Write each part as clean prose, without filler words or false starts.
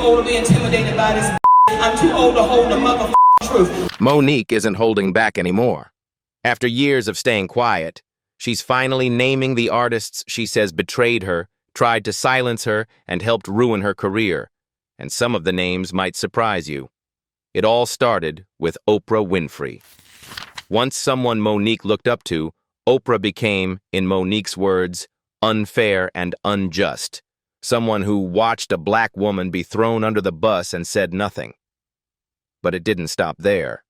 old to be intimidated by this. I'm too old to hold the motherfucking truth. Monique isn't holding back anymore. After years of staying quiet, she's finally naming the artists she says betrayed her, tried to silence her, and helped ruin her career. And some of the names might surprise you. It all started with Oprah Winfrey. Once someone Monique looked up to, Oprah became, in Monique's words, unfair and unjust. Someone who watched a black woman be thrown under the bus and said nothing. But it didn't stop there.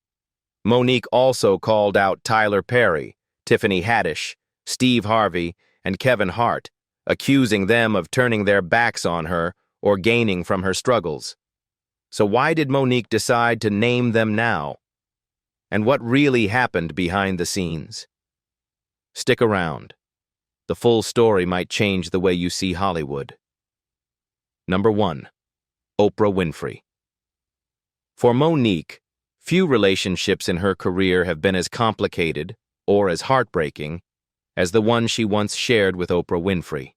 Monique also called out Tyler Perry, Tiffany Haddish, Steve Harvey, and Kevin Hart, accusing them of turning their backs on her or gaining from her struggles. So why did Monique decide to name them now? And what really happened behind the scenes? Stick around. The full story might change the way you see Hollywood. Number 1. Oprah Winfrey. For Monique, few relationships in her career have been as complicated or as heartbreaking as the one she once shared with Oprah Winfrey.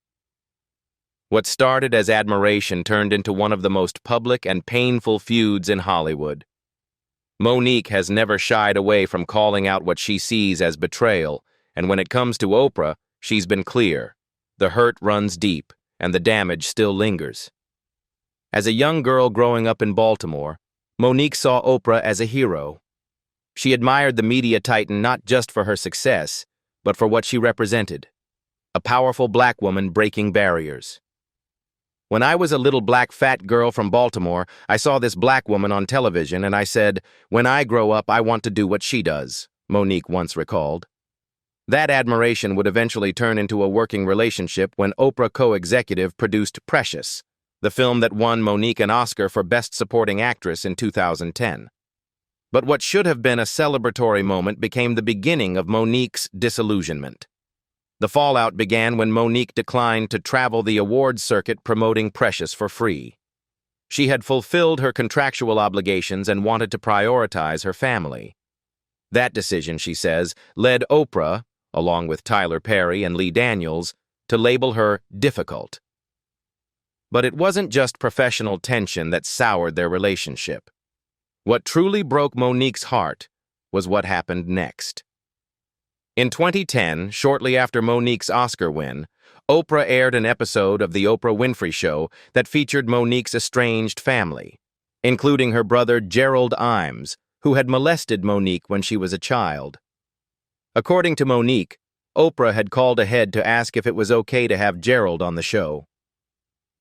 What started as admiration turned into one of the most public and painful feuds in Hollywood. Monique has never shied away from calling out what she sees as betrayal, and when it comes to Oprah, she's been clear. The hurt runs deep, and the damage still lingers. As a young girl growing up in Baltimore, Monique saw Oprah as a hero. She admired the media titan not just for her success, but for what she represented. A powerful black woman breaking barriers. When I was a little black fat girl from Baltimore, I saw this black woman on television and I said, "When I grow up, I want to do what she does," Monique once recalled. That admiration would eventually turn into a working relationship when Oprah co-executive produced Precious, the film that won Monique an Oscar for Best Supporting Actress in 2010. But what should have been a celebratory moment became the beginning of Monique's disillusionment. The fallout began when Monique declined to travel the awards circuit promoting Precious for free. She had fulfilled her contractual obligations and wanted to prioritize her family. That decision, she says, led Oprah, along with Tyler Perry and Lee Daniels, to label her difficult. But it wasn't just professional tension that soured their relationship. What truly broke Monique's heart was what happened next. In 2010, shortly after Monique's Oscar win, Oprah aired an episode of The Oprah Winfrey Show that featured Monique's estranged family, including her brother Gerald Imes, who had molested Monique when she was a child. According to Monique, Oprah had called ahead to ask if it was okay to have Gerald on the show.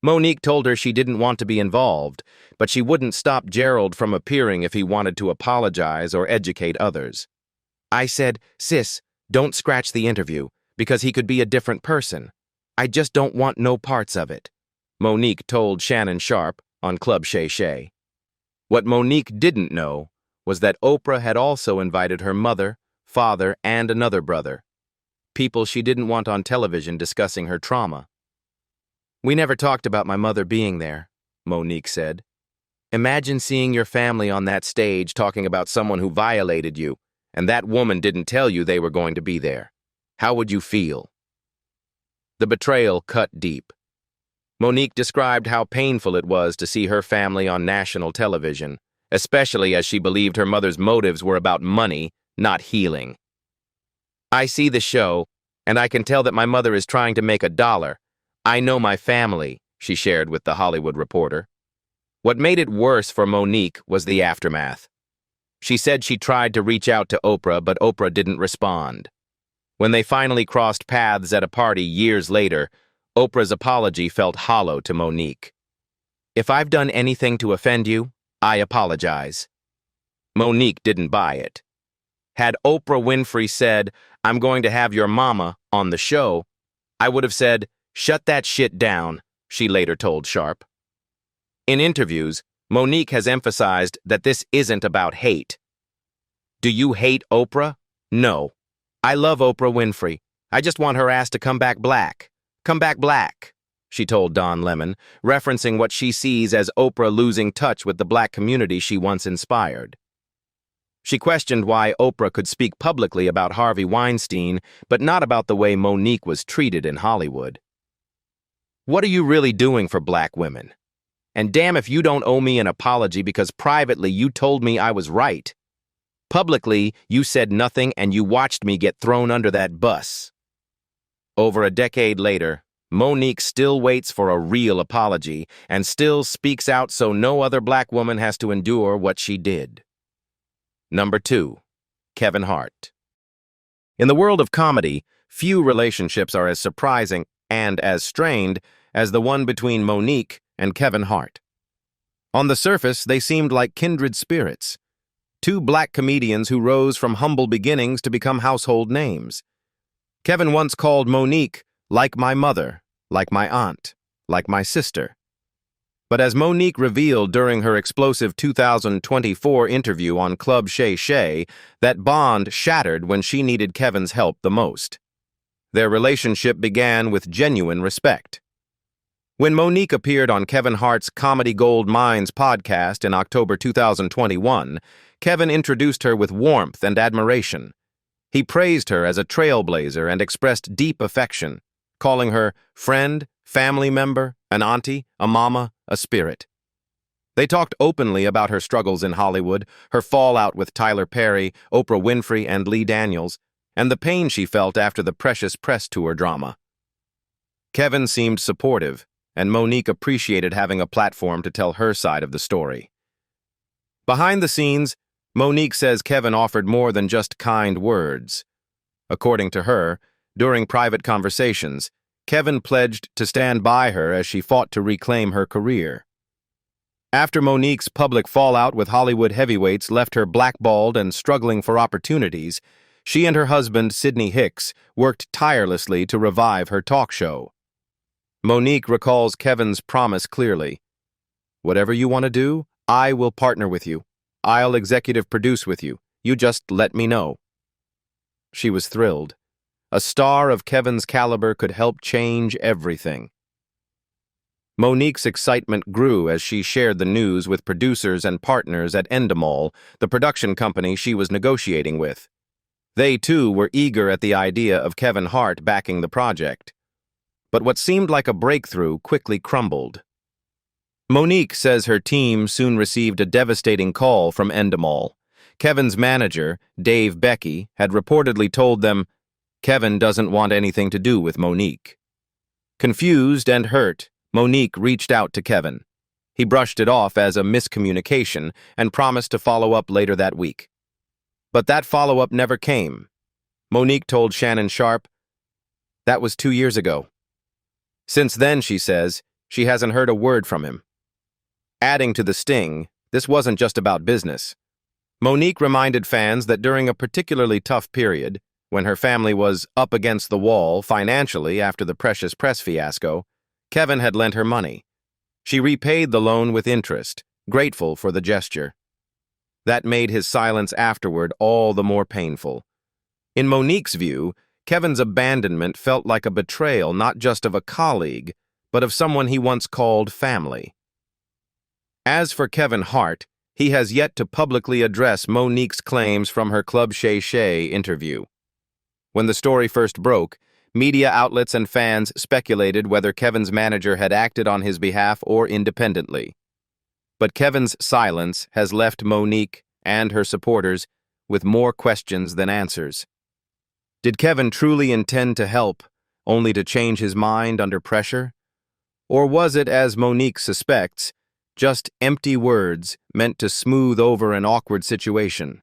Monique told her she didn't want to be involved, but she wouldn't stop Gerald from appearing if he wanted to apologize or educate others. "I said, 'Sis, don't scratch the interview, because he could be a different person. I just don't want no parts of it," Monique told Shannon Sharpe on Club Shay Shay. What Monique didn't know was that Oprah had also invited her mother, father, and another brother, people she didn't want on television discussing her trauma. "We never talked about my mother being there," Monique said. "Imagine seeing your family on that stage talking about someone who violated you, and that woman didn't tell you they were going to be there. How would you feel?" The betrayal cut deep. Monique described how painful it was to see her family on national television, especially as she believed her mother's motives were about money, not healing. "I see the show, and I can tell that my mother is trying to make $1. I know my family," she shared with The Hollywood Reporter. What made it worse for Monique was the aftermath. She said she tried to reach out to Oprah, but Oprah didn't respond. When they finally crossed paths at a party years later, Oprah's apology felt hollow to Monique. "If I've done anything to offend you, I apologize." Monique didn't buy it. Had Oprah Winfrey said, "I'm going to have your mama on the show," I would have said, "Shut that shit down," she later told Sharpe. In interviews, Monique has emphasized that this isn't about hate. "Do you hate Oprah? No. I love Oprah Winfrey. I just want her ass to come back black. Come back black," she told Don Lemon, referencing what she sees as Oprah losing touch with the black community she once inspired. She questioned why Oprah could speak publicly about Harvey Weinstein, but not about the way Monique was treated in Hollywood. "What are you really doing for black women?" And damn if you don't owe me an apology because privately you told me I was right. Publicly, you said nothing and you watched me get thrown under that bus. Over a decade later, Monique still waits for a real apology and still speaks out so no other black woman has to endure what she did. Number 2. Kevin Hart. In the world of comedy, few relationships are as surprising and as strained as the one between Monique and Kevin Hart. On the surface, they seemed like kindred spirits. Two black comedians who rose from humble beginnings to become household names. Kevin once called Monique like my mother, like my aunt, like my sister. But as Monique revealed during her explosive 2024 interview on Club Shay Shay, that bond shattered when she needed Kevin's help the most. Their relationship began with genuine respect. When Monique appeared on Kevin Hart's Comedy Gold Mines podcast in October 2021, Kevin introduced her with warmth and admiration. He praised her as a trailblazer and expressed deep affection, calling her friend, family member, an auntie, a mama, a spirit. They talked openly about her struggles in Hollywood, her fallout with Tyler Perry, Oprah Winfrey, and Lee Daniels, and the pain she felt after the Precious Press Tour drama. Kevin seemed supportive, and Monique appreciated having a platform to tell her side of the story. Behind the scenes, Monique says Kevin offered more than just kind words. According to her, during private conversations, Kevin pledged to stand by her as she fought to reclaim her career. After Monique's public fallout with Hollywood heavyweights left her blackballed and struggling for opportunities, she and her husband, Sidney Hicks, worked tirelessly to revive her talk show. Monique recalls Kevin's promise clearly. "Whatever you want to do, I will partner with you. I'll executive produce with you. You just let me know." She was thrilled. A star of Kevin's caliber could help change everything. Monique's excitement grew as she shared the news with producers and partners at Endemol, the production company she was negotiating with. They, too, were eager at the idea of Kevin Hart backing the project. But what seemed like a breakthrough quickly crumbled. Monique says her team soon received a devastating call from Endemol. Kevin's manager, Dave Becky, had reportedly told them, "Kevin doesn't want anything to do with Monique." Confused and hurt, Monique reached out to Kevin. He brushed it off as a miscommunication and promised to follow up later that week. But that follow-up never came. Monique told Shannon Sharp, "That was 2 years ago." Since then, she says, she hasn't heard a word from him. Adding to the sting, this wasn't just about business. Monique reminded fans that during a particularly tough period, when her family was up against the wall financially after the Precious Press fiasco, Kevin had lent her money. She repaid the loan with interest, grateful for the gesture. That made his silence afterward all the more painful. In Monique's view, Kevin's abandonment felt like a betrayal not just of a colleague, but of someone he once called family. As for Kevin Hart, he has yet to publicly address Monique's claims from her Club Shay Shay interview. When the story first broke, media outlets and fans speculated whether Kevin's manager had acted on his behalf or independently. But Kevin's silence has left Monique and her supporters with more questions than answers. Did Kevin truly intend to help, only to change his mind under pressure? Or was it, as Monique suspects, just empty words meant to smooth over an awkward situation?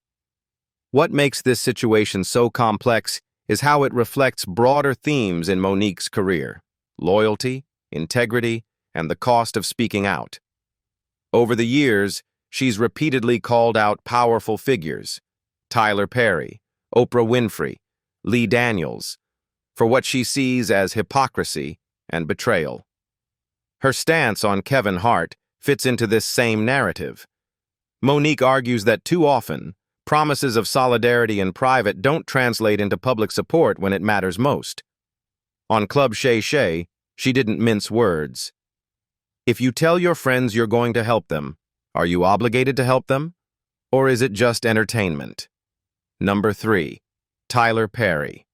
What makes this situation so complex is how it reflects broader themes in Monique's career: loyalty, integrity, and the cost of speaking out. Over the years, she's repeatedly called out powerful figures, Tyler Perry, Oprah Winfrey, Lee Daniels, for what she sees as hypocrisy and betrayal. Her stance on Kevin Hart fits into this same narrative. Monique argues that too often, promises of solidarity in private don't translate into public support when it matters most. On Club Shay Shay, she didn't mince words. If you tell your friends you're going to help them, are you obligated to help them? Or is it just entertainment? Number 3. Tyler Perry.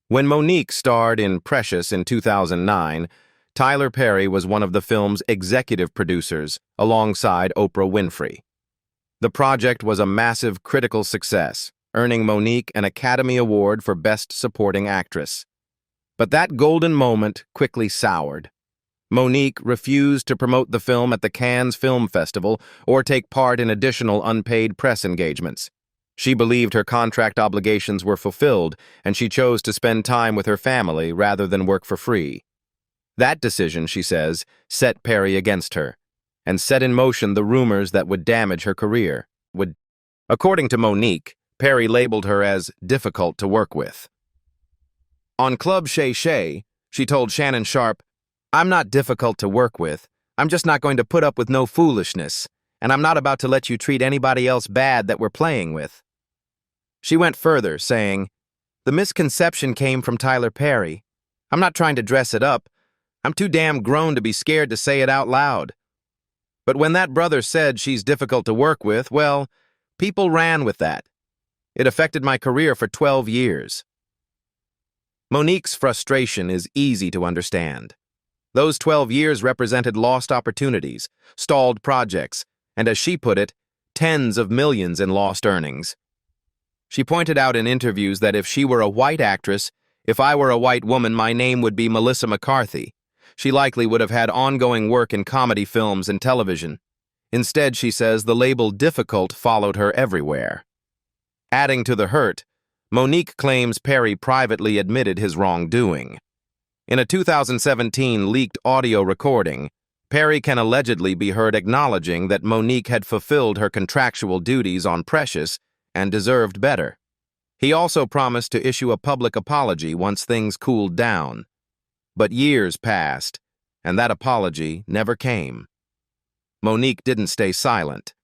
When Monique starred in Precious in 2009, Tyler Perry was one of the film's executive producers, alongside Oprah Winfrey. The project was a massive critical success, earning Mo'Nique an Academy Award for Best Supporting Actress. But that golden moment quickly soured. Mo'Nique refused to promote the film at the Cannes Film Festival or take part in additional unpaid press engagements. She believed her contract obligations were fulfilled, and she chose to spend time with her family rather than work for free. That decision, she says, set Perry against her, and set in motion the rumors that would damage her career. According to Mo'Nique, Perry labeled her as difficult to work with. On Club Shay Shay, she told Shannon Sharpe, "I'm not difficult to work with. I'm just not going to put up with no foolishness, and I'm not about to let you treat anybody else bad that we're playing with." She went further, saying, "The misconception came from Tyler Perry. I'm not trying to dress it up. I'm too damn grown to be scared to say it out loud. But when that brother said she's difficult to work with, well, people ran with that. It affected my career for 12 years. Mo'Nique's frustration is easy to understand. Those 12 years represented lost opportunities, stalled projects, and as she put it, tens of millions in lost earnings. She pointed out in interviews that if she were a white actress, if I were a white woman, my name would be Melissa McCarthy. She likely would have had ongoing work in comedy films and television. Instead, she says, the label difficult followed her everywhere. Adding to the hurt, Mo'Nique claims Perry privately admitted his wrongdoing. In a 2017 leaked audio recording, Perry can allegedly be heard acknowledging that Mo'Nique had fulfilled her contractual duties on Precious and deserved better. He also promised to issue a public apology once things cooled down. But years passed, and that apology never came. Mo'Nique didn't stay silent.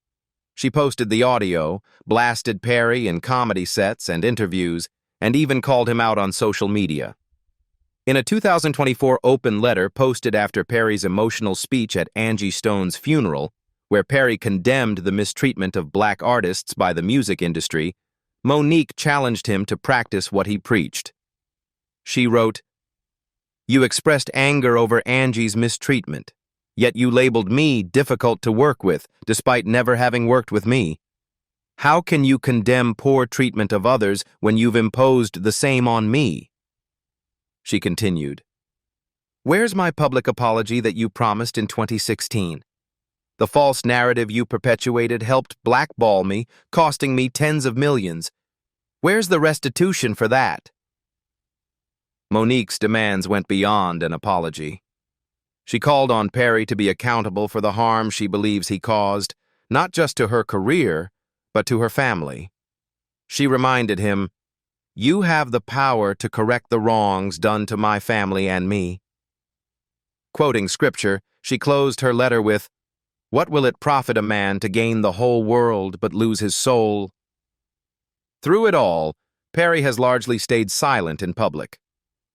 She posted the audio, blasted Perry in comedy sets and interviews, and even called him out on social media. In a 2024 open letter posted after Perry's emotional speech at Angie Stone's funeral, where Perry condemned the mistreatment of black artists by the music industry, Mo'Nique challenged him to practice what he preached. She wrote, "You expressed anger over Angie's mistreatment, yet you labeled me difficult to work with, despite never having worked with me. How can you condemn poor treatment of others when you've imposed the same on me?" She continued, "Where's my public apology that you promised in 2016? The false narrative you perpetuated helped blackball me, costing me tens of millions. Where's the restitution for that?" Mo'Nique's demands went beyond an apology. She called on Perry to be accountable for the harm she believes he caused, not just to her career, but to her family. She reminded him, "You have the power to correct the wrongs done to my family and me." Quoting scripture, she closed her letter with, "What will it profit a man to gain the whole world but lose his soul?" Through it all, Perry has largely stayed silent in public.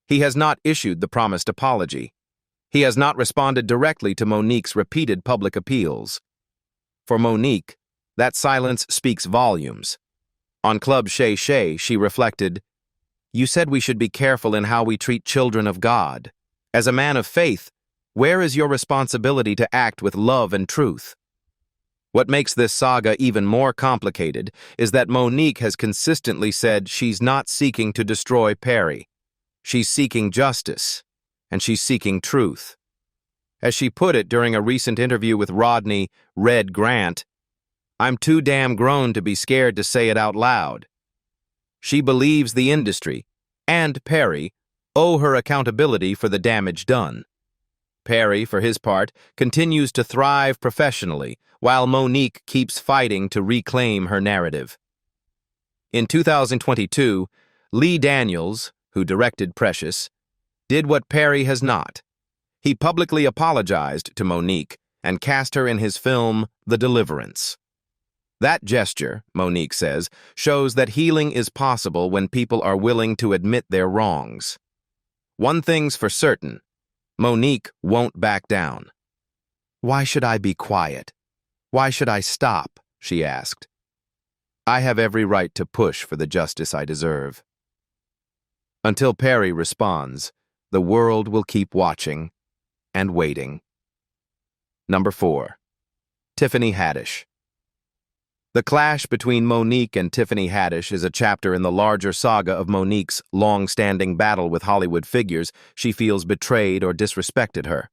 He has not issued the promised apology. He has not responded directly to Mo'Nique's repeated public appeals. For Mo'Nique, that silence speaks volumes. On Club Shay Shay, she reflected, "You said we should be careful in how we treat children of God. As a man of faith, where is your responsibility to act with love and truth?" What makes this saga even more complicated is that Mo'Nique has consistently said she's not seeking to destroy Perry. She's seeking justice, and she's seeking truth. As she put it during a recent interview with Rodney "Red" Grant, "I'm too damn grown to be scared to say it out loud." She believes the industry, and Perry, owe her accountability for the damage done. Perry, for his part, continues to thrive professionally, while Mo'Nique keeps fighting to reclaim her narrative. In 2022, Lee Daniels, who directed Precious, did what Perry has not. He publicly apologized to Mo'Nique and cast her in his film The Deliverance. That gesture, Mo'Nique says, shows that healing is possible when people are willing to admit their wrongs. One thing's for certain, Mo'Nique won't back down. "Why should I be quiet? Why should I stop?" she asked. "I have every right to push for the justice I deserve." Until Perry responds, the world will keep watching, and waiting. Number 4. Tiffany Haddish. The clash between Monique and Tiffany Haddish is a chapter in the larger saga of Monique's long-standing battle with Hollywood figures she feels betrayed or disrespected her.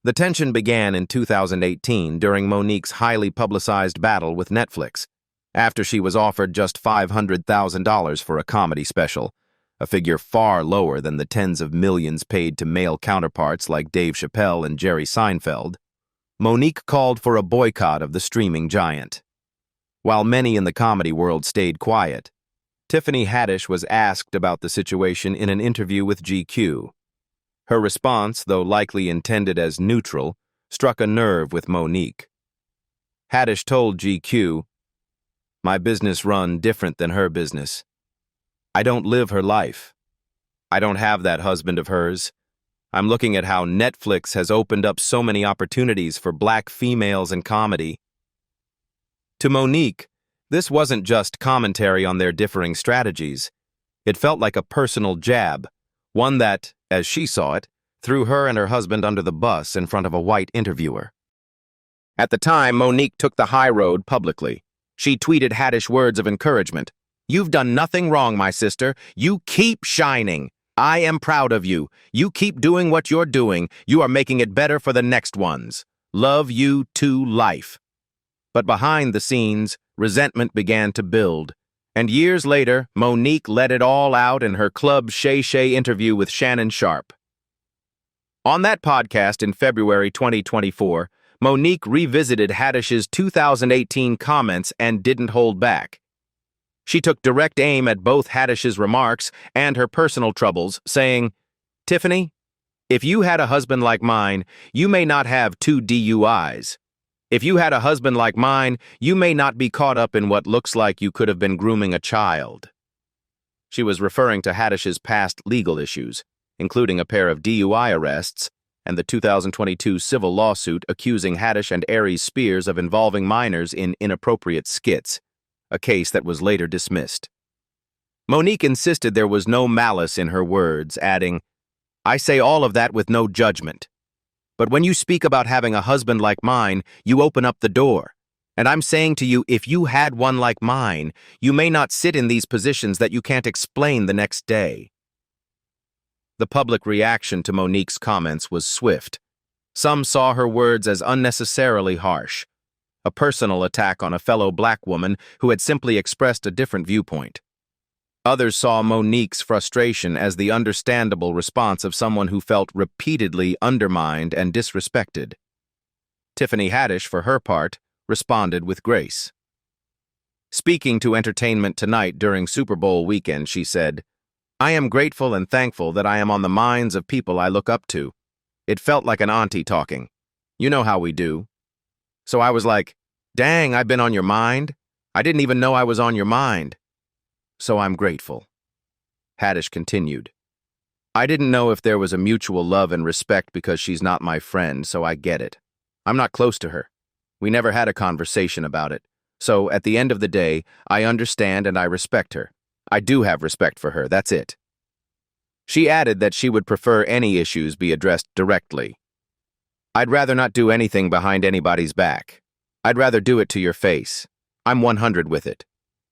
The tension began in 2018 during Monique's highly publicized battle with Netflix, after she was offered just $500,000 for a comedy special, a figure far lower than the tens of millions paid to male counterparts like Dave Chappelle and Jerry Seinfeld. Monique called for a boycott of the streaming giant. While many in the comedy world stayed quiet, Tiffany Haddish was asked about the situation in an interview with GQ. Her response, though likely intended as neutral, struck a nerve with Monique. Haddish told GQ, "My business run different than her business. I don't live her life. I don't have that husband of hers. I'm looking at how Netflix has opened up so many opportunities for black females in comedy." To Monique, this wasn't just commentary on their differing strategies. It felt like a personal jab, one that, as she saw it, threw her and her husband under the bus in front of a white interviewer. At the time, Monique took the high road publicly. She tweeted Haddish words of encouragement. "You've done nothing wrong, my sister. You keep shining. I am proud of you. You keep doing what you're doing. You are making it better for the next ones. Love you to life." But behind the scenes, resentment began to build. And years later, Monique let it all out in her Club Shay Shay interview with Shannon Sharpe. On that podcast in February 2024, Monique revisited Haddish's 2018 comments and didn't hold back. She took direct aim at both Haddish's remarks and her personal troubles, saying, "Tiffany, if you had a husband like mine, you may not have 2 DUIs. If you had a husband like mine, you may not be caught up in what looks like you could have been grooming a child." She was referring to Haddish's past legal issues, including a pair of DUI arrests and the 2022 civil lawsuit accusing Haddish and Aries Spears of involving minors in inappropriate skits, a case that was later dismissed. Monique insisted there was no malice in her words, adding, "I say all of that with no judgment. But when you speak about having a husband like mine, you open up the door. And I'm saying to you, if you had one like mine, you may not sit in these positions that you can't explain the next day." The public reaction to Monique's comments was swift. Some saw her words as unnecessarily harsh, a personal attack on a fellow black woman who had simply expressed a different viewpoint. Others saw Monique's frustration as the understandable response of someone who felt repeatedly undermined and disrespected. Tiffany Haddish, for her part, responded with grace. Speaking to Entertainment Tonight during Super Bowl weekend, she said, "I am grateful and thankful that I am on the minds of people I look up to. It felt like an auntie talking. You know how we do. So I was like, dang, I've been on your mind? I didn't even know I was on your mind. So I'm grateful." Haddish continued, "I didn't know if there was a mutual love and respect because she's not my friend, so I get it. I'm not close to her. We never had a conversation about it. So at the end of the day, I understand and I respect her. I do have respect for her, that's it." She added that she would prefer any issues be addressed directly. "I'd rather not do anything behind anybody's back. I'd rather do it to your face. I'm 100 with it.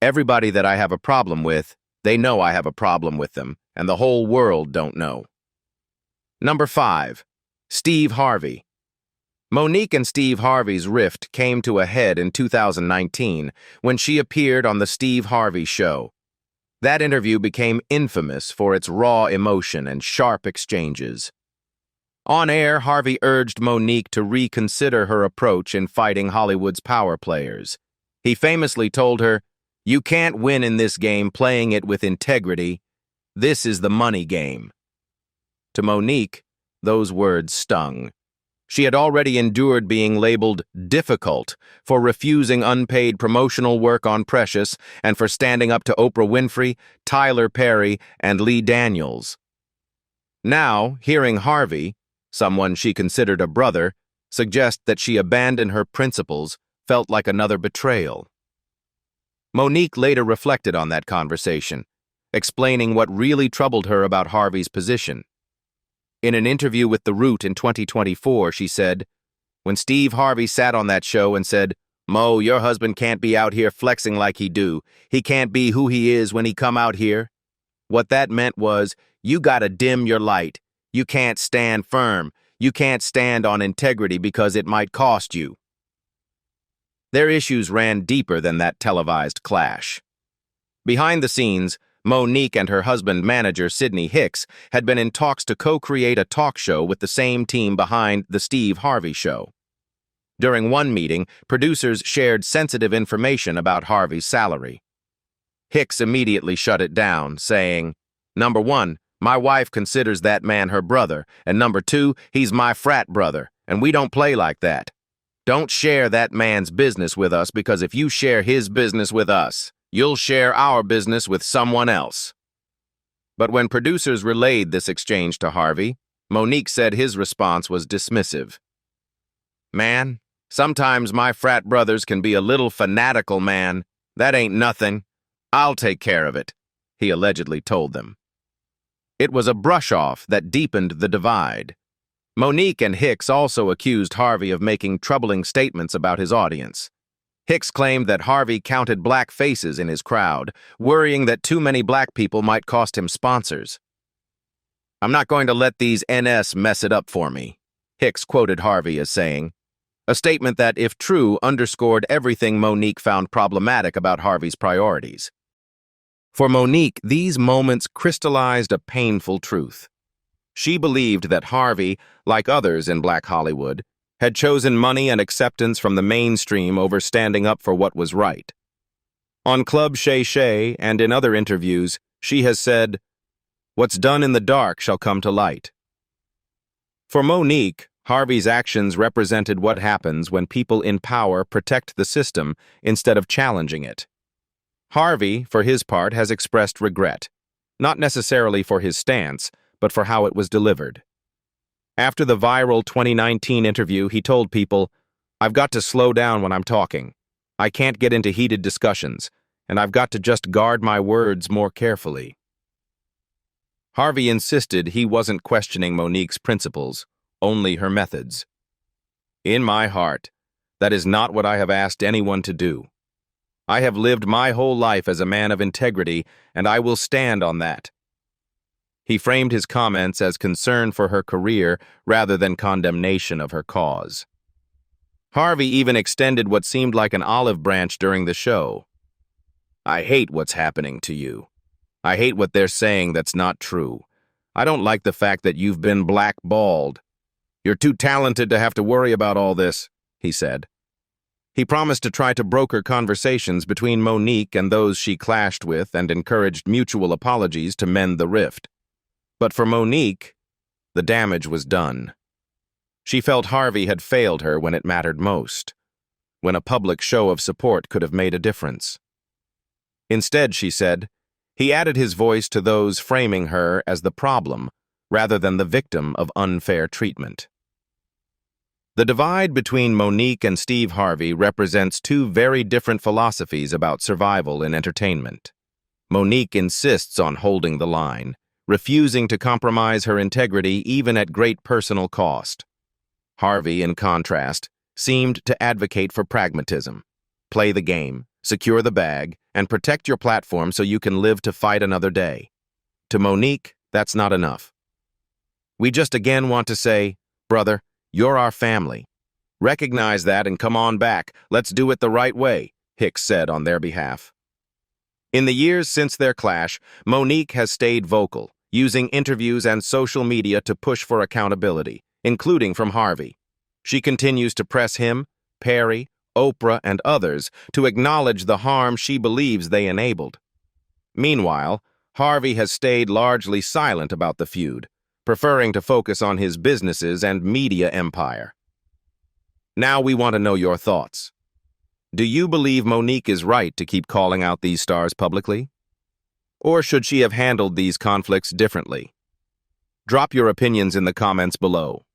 Everybody that I have a problem with, they know I have a problem with them, and the whole world don't know." Number 5. Steve Harvey. Monique and Steve Harvey's rift came to a head in 2019 when she appeared on The Steve Harvey Show. That interview became infamous for its raw emotion and sharp exchanges. On air, Harvey urged Monique to reconsider her approach in fighting Hollywood's power players. He famously told her, "You can't win in this game playing it with integrity. This is the money game." To Monique, those words stung. She had already endured being labeled difficult for refusing unpaid promotional work on Precious and for standing up to Oprah Winfrey, Tyler Perry, and Lee Daniels. Now, hearing Harvey, someone she considered a brother, suggest that she abandoned her principles felt like another betrayal. Monique later reflected on that conversation, explaining what really troubled her about Harvey's position. In an interview with The Root in 2024, she said, "When Steve Harvey sat on that show and said, 'Mo, your husband can't be out here flexing like he do. He can't be who he is when he come out here.' What that meant was, you gotta dim your light. You can't stand firm. You can't stand on integrity because it might cost you." Their issues ran deeper than that televised clash. Behind the scenes, Monique and her husband manager Sydney Hicks had been in talks to co-create a talk show with the same team behind The Steve Harvey Show. During one meeting, producers shared sensitive information about Harvey's salary. Hicks immediately shut it down, saying, "Number one, my wife considers that man her brother, and number two, he's my frat brother, and we don't play like that. Don't share that man's business with us, because if you share his business with us, you'll share our business with someone else." But when producers relayed this exchange to Harvey, Monique said his response was dismissive. "Man, sometimes my frat brothers can be a little fanatical, man. That ain't nothing. I'll take care of it," he allegedly told them. It was a brush-off that deepened the divide. Monique and Hicks also accused Harvey of making troubling statements about his audience. Hicks claimed that Harvey counted black faces in his crowd, worrying that too many black people might cost him sponsors. "I'm not going to let these NS mess it up for me," Hicks quoted Harvey as saying, a statement that, if true, underscored everything Monique found problematic about Harvey's priorities. For Monique, these moments crystallized a painful truth. She believed that Harvey, like others in Black Hollywood, had chosen money and acceptance from the mainstream over standing up for what was right. On Club Shay Shay and in other interviews, she has said, "What's done in the dark shall come to light." For Monique, Harvey's actions represented what happens when people in power protect the system instead of challenging it. Harvey, for his part, has expressed regret, not necessarily for his stance, but for how it was delivered. After the viral 2019 interview, he told people, "I've got to slow down when I'm talking. I can't get into heated discussions, and I've got to just guard my words more carefully." Harvey insisted he wasn't questioning Monique's principles, only her methods. "In my heart, that is not what I have asked anyone to do. I have lived my whole life as a man of integrity, and I will stand on that." He framed his comments as concern for her career rather than condemnation of her cause. Harvey even extended what seemed like an olive branch during the show. "I hate what's happening to you. I hate what they're saying that's not true. I don't like the fact that you've been blackballed. You're too talented to have to worry about all this," he said. He promised to try to broker conversations between Monique and those she clashed with and encouraged mutual apologies to mend the rift. But for Monique, the damage was done. She felt Harvey had failed her when it mattered most, when a public show of support could have made a difference. Instead, she said, he added his voice to those framing her as the problem rather than the victim of unfair treatment. The divide between Monique and Steve Harvey represents two very different philosophies about survival in entertainment. Monique insists on holding the line, refusing to compromise her integrity even at great personal cost. Harvey, in contrast, seemed to advocate for pragmatism. Play the game, secure the bag, and protect your platform so you can live to fight another day. To Monique, that's not enough. "We just again want to say, brother, you're our family. Recognize that and come on back. Let's do it the right way," Hicks said on their behalf. In the years since their clash, Monique has stayed vocal, using interviews and social media to push for accountability, including from Harvey. She continues to press him, Perry, Oprah, and others to acknowledge the harm she believes they enabled. Meanwhile, Harvey has stayed largely silent about the feud, preferring to focus on his businesses and media empire. Now we want to know your thoughts. Do you believe Monique is right to keep calling out these stars publicly? Or should she have handled these conflicts differently? Drop your opinions in the comments below.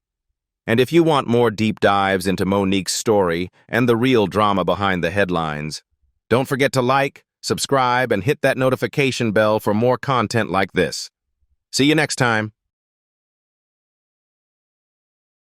And if you want more deep dives into Monique's story and the real drama behind the headlines, don't forget to like, subscribe, and hit that notification bell for more content like this. See you next time.